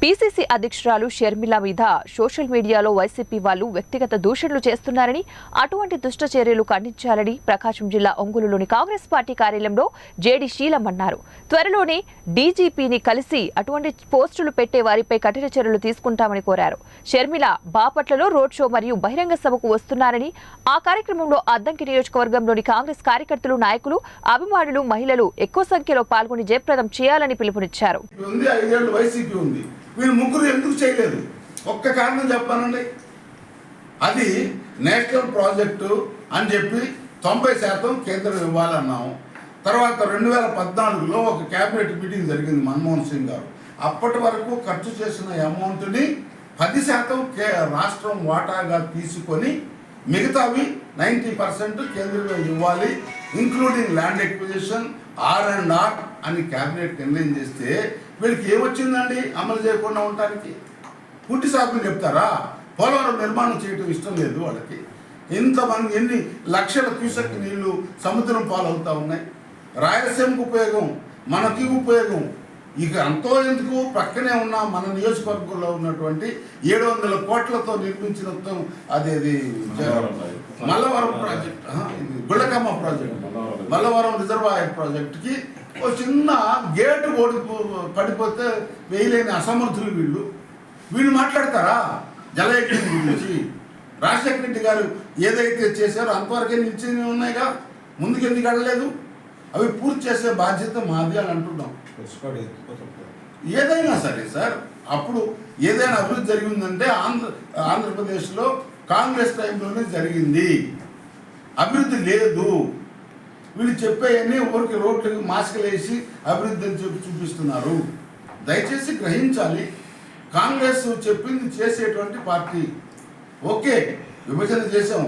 DCC అధ్యక్షురాలు షర్మిల మీద social మీడియాలో వైసీపీ వాళ్ళు వ్యక్తిగత దూషణలు చేస్తున్నారని, అటువంటి దుష్ట చర్యలు ఖండించాలని ప్రకాశం జిల్లా ఒంగోలులోని కాంగ్రెస్ పార్టీ కార్యాలయంలో జేడీ శీలం అన్నారు. త్వరలోనే డీజీపీని కలిసి అటువంటి పోస్టులు పెట్టే వారిపై కఠిన చర్యలు తీసుకుంటామని కోరారు. షర్మిల బాపట్లలో రోడ్ షో మరియు బహిరంగ సభకు వస్తున్నారని, ఆ కార్యక్రమంలో అద్దంకి నియోజకవర్గంలోని కాంగ్రెస్ కార్యకర్తలు, నాయకులు, అభిమానులు, మహిళలు ఎక్కువ సంఖ్యలో పాల్గొని జయప్రదం చేయాలని పిలుపునిచ్చారు. వీళ్ళు ముగ్గురు ఎందుకు చేయలేదు? ఒక్క కారణం చెప్పానండి. అది నేషనల్ ప్రాజెక్టు అని చెప్పి 90% కేంద్రం ఇవ్వాలన్నాము. తర్వాత 2014లో ఒక క్యాబినెట్ మీటింగ్ జరిగింది మన్మోహన్ సింగ్ గారు. అప్పటి వరకు ఖర్చు చేసిన అమౌంట్ని 10% రాష్ట్రం వాటాగా తీసుకొని మిగతావి 90% కేంద్రం ఇవ్వాలి, ఇంక్లూడింగ్ ల్యాండ్ ఎక్విజిషన్, R&R అని క్యాబినెట్ నిర్ణయం చేస్తే వీళ్ళకి ఏమొచ్చిందండి అమలు చేయకుండా ఉండటానికి? పుట్టి సాకులు చెప్తారా? పోలవరం నిర్మాణం చేయటం ఇష్టం లేదు వాళ్ళకి. ఇంతమంది ఎన్ని లక్షల క్యూసెక్ నీళ్లు సముద్రం పాలవుతూ ఉన్నాయి. రాయలసీమకు ఉపయోగం, మనకి ఉపయోగం. ఇక అంతో ఎందుకు పక్కనే ఉన్న మన నియోజకవర్గంలో ఉన్నటువంటి 700 కోట్లతో నిర్మించిన అదేది Mallavaram project, Gullakamma project, Mallavaram reservoir ప్రాజెక్టుకి ఒక చిన్న గేటు పడిపోతే వేయలేని అసమర్థులు వీళ్ళు మాట్లాడతారా జలయజ్ఞం గురించి? రాజశేఖర రెడ్డి గారు ఏదైతే చేశారో అంతవరకే నిలిచి ఉన్నాయిగా, ముందుకు ఎందుకు వెళ్ళలేదు? అవి పూర్తి చేసే బాధ్యత మాది అని అంటున్నాం. ఏదైనా సరే సార్, అప్పుడు ఏదైనా అభివృద్ధి జరిగిందంటే ఆంధ్రప్రదేశ్లో కాంగ్రెస్ టైంలోనే జరిగింది. అభివృద్ధి లేదు. వీళ్ళు చెప్పేవన్నీ ఊరికి రోడ్లకు మాస్కులు వేసి అభివృద్ధి అని చెప్పి చూపిస్తున్నారు. దయచేసి గ్రహించాలి, కాంగ్రెస్ చెప్పింది చేసేటువంటి పార్టీ. ఓకే, విభజన చేసాం,